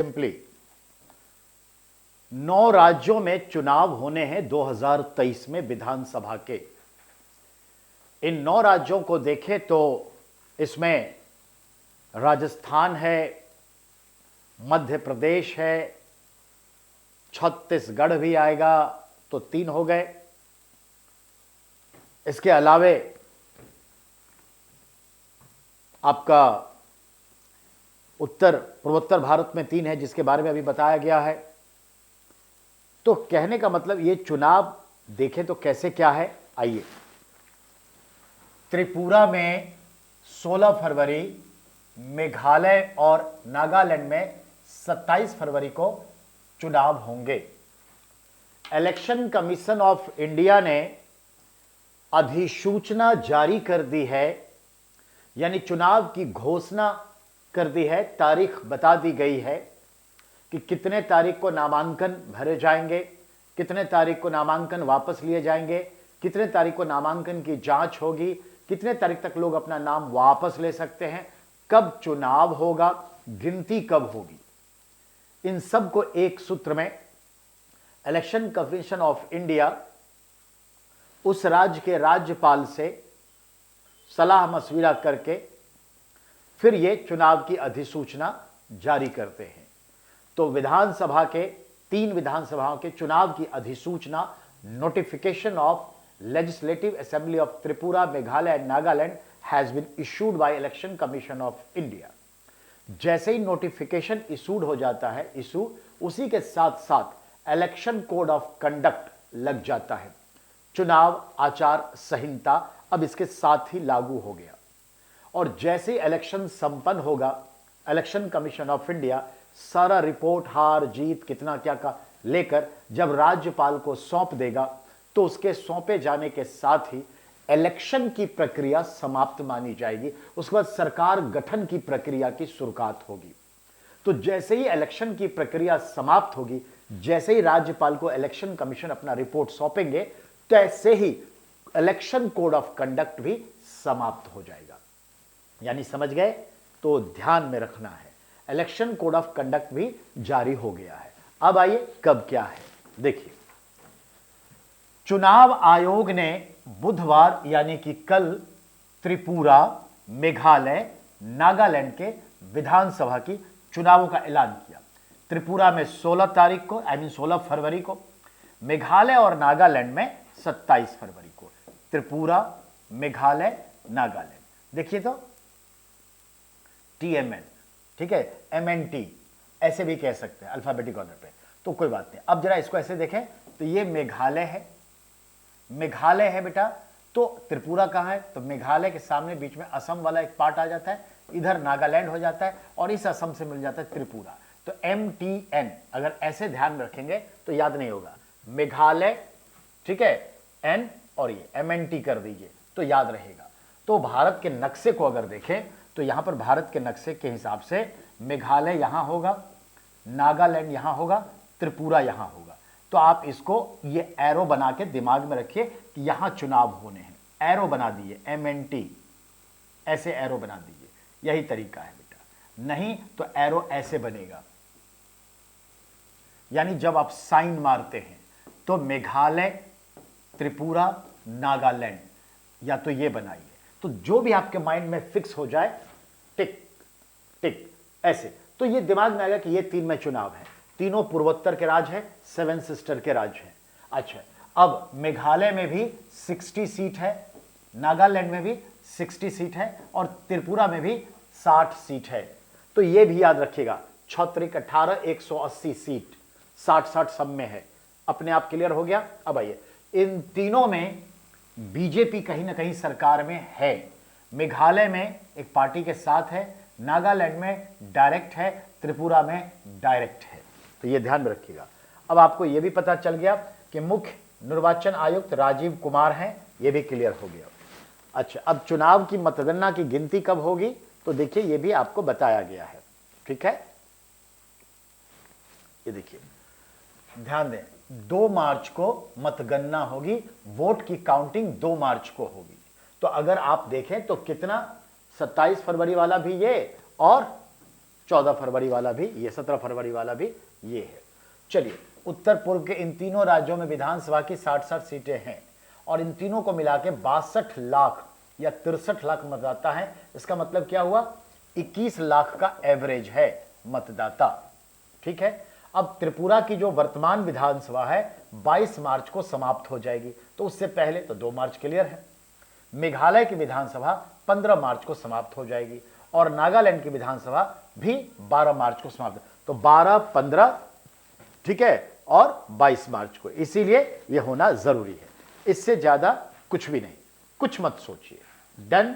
Simply 9 राज्यों में चुनाव होने हैं 2023 में विधानसभा के। इन 9 राज्यों को देखें तो इसमें राजस्थान है, मध्य प्रदेश है, छत्तीसगढ़ भी आएगा, तो 3 हो गए। इसके अलावे आपका उत्तर पूर्वोत्तर भारत में 3 है, जिसके बारे में अभी बताया गया है। तो कहने का मतलब ये चुनाव देखें तो कैसे क्या है, आइए। त्रिपुरा में 16 फरवरी, मेघालय और नागालैंड में 27 फरवरी को चुनाव होंगे। इलेक्शन कमीशन ऑफ इंडिया ने अधिसूचना जारी कर दी है, यानी चुनाव की घोषणा कर दी है, तारीख बता दी गई है कि कितने तारीख को नामांकन भरे जाएंगे, कितने तारीख को नामांकन वापस लिए जाएंगे, कितने तारीख को नामांकन की जांच होगी, कितने तारीख तक लोग अपना नाम वापस ले सकते हैं, कब चुनाव होगा, गिनती कब होगी। इन सब को एक सूत्र में इलेक्शन कमीशन ऑफ इंडिया उस राज्य के राज्यपाल से सलाह मशविरा करके फिर ये चुनाव की अधिसूचना जारी करते हैं। तो विधानसभा के 3 विधानसभाओं के चुनाव की अधिसूचना, notification of legislative assembly of Tripura, Meghalaya and Nagaland has been issued by Election Commission of India. जैसे ही नोटिफिकेशन इशूड हो जाता है, उसी के साथ साथ इलेक्शन कोड ऑफ कंडक्ट लग जाता है। चुनाव आचार संहिता अब इसके साथ ही लागू हो गया। और जैसे इलेक्शन संपन्न होगा, इलेक्शन कमीशन ऑफ इंडिया सारा रिपोर्ट, हार जीत कितना क्या का लेकर जब राज्यपाल को सौंप देगा, तो उसके सौंपे जाने के साथ ही इलेक्शन की प्रक्रिया समाप्त मानी जाएगी। उसके बाद सरकार गठन की प्रक्रिया की शुरुआत होगी। तो जैसे ही इलेक्शन की प्रक्रिया समाप्त होगी, जैसे ही राज्यपाल को इलेक्शन कमीशन अपना रिपोर्ट सौंपेंगे, तैसे ही इलेक्शन कोड ऑफ कंडक्ट भी समाप्त हो जाएगा। यानी समझ गए? तो ध्यान में रखना है, इलेक्शन कोड ऑफ कंडक्ट भी जारी हो गया है। अब आइए कब क्या है, देखिए। चुनाव आयोग ने बुधवार यानी कि कल त्रिपुरा, मेघालय, नागालैंड के विधानसभा की चुनावों का ऐलान किया। त्रिपुरा में 16 तारीख को, 16 फरवरी को, मेघालय और नागालैंड में 27 फरवरी को। त्रिपुरा, मेघालय, नागालैंड। देखिए तो TMN, ठीक है, MNT ऐसे भी कह सकते हैं अल्फाबेटिक ऑर्डर पे, तो कोई बात नहीं। अब जरा इसको ऐसे देखें तो ये मेघालय है, मेघालय है बेटा। तो त्रिपुरा कहाँ है? तो मेघालय के सामने बीच में असम वाला एक पार्ट आ जाता है, इधर नागालैंड हो जाता है और इस असम से मिल जाता है त्रिपुरा। तो MTN अगर ऐसे ध्यान में रखेंगे तो याद नहीं होगा, मेघालय, ठीक है, N और ये MNT कर दीजिए तो याद रहेगा। तो भारत के नक्शे को अगर देखें तो यहां पर भारत के नक्शे के हिसाब से मेघालय यहां होगा, नागालैंड यहां होगा, त्रिपुरा यहां होगा। तो आप इसको ये एरो बना के दिमाग में रखिए कि यहां चुनाव होने हैं। एरो बना दिए, MNT ऐसे एरो बना दीजिए, यही तरीका है बेटा। नहीं तो एरो ऐसे बनेगा, यानी जब आप साइन मारते हैं तो मेघालय, त्रिपुरा, नागालैंड, या तो ये बनाइए। तो जो भी आपके माइंड में फिक्स हो जाए, टिक टिक ऐसे, तो ये दिमाग में आएगा कि ये 3 में चुनाव है। तीनों पूर्वोत्तर के राज्य हैं, 7 सिस्टर के राज्य हैं। अच्छा, अब मेघालय में भी 60 सीट है, नागालैंड में भी 60 सीट है और त्रिपुरा में भी 60 सीट है। तो ये भी याद रखिएगा, 6 18 180 सीट, 60-60 सब में है। अपने आप क्लियर हो गया? अब आइए, इन तीनों में बीजेपी कहीं ना कहीं सरकार में है। मेघालय में एक पार्टी के साथ है, नागालैंड में डायरेक्ट है, त्रिपुरा में डायरेक्ट है। तो ये ध्यान में रखिएगा। अब आपको यह भी पता चल गया कि मुख्य निर्वाचन आयुक्त राजीव कुमार हैं, यह भी क्लियर हो गया। अच्छा, अब चुनाव की मतगणना की गिनती कब होगी तो देखिए ये भी आपको बताया गया है, ठीक है। ये देखिए, ध्यान दें, 2 मार्च को मतगणना होगी, वोट की काउंटिंग 2 मार्च को होगी। तो अगर आप देखें तो कितना, 27 फरवरी वाला भी ये और 14 फरवरी वाला भी ये, 17 फरवरी वाला भी ये है। चलिए, उत्तर पूर्व के इन तीनों राज्यों में विधानसभा की 60-60 सीटें हैं और इन तीनों को मिला के 62 लाख या 63 लाख मतदाता हैं। इसका मतलब क्या हुआ, 21 लाख का एवरेज है मतदाता। ठीक है, अब त्रिपुरा की जो वर्तमान विधानसभा है 22 मार्च को समाप्त हो जाएगी, तो उससे पहले तो 2 मार्च क्लियर है। मेघालय की विधानसभा 15 मार्च को समाप्त हो जाएगी और नागालैंड की विधानसभा भी 12 मार्च को समाप्त, तो 12, 15, ठीक है, और 22 मार्च को, इसीलिए यह होना जरूरी है। इससे ज्यादा कुछ भी नहीं, कुछ मत सोचिए। डन।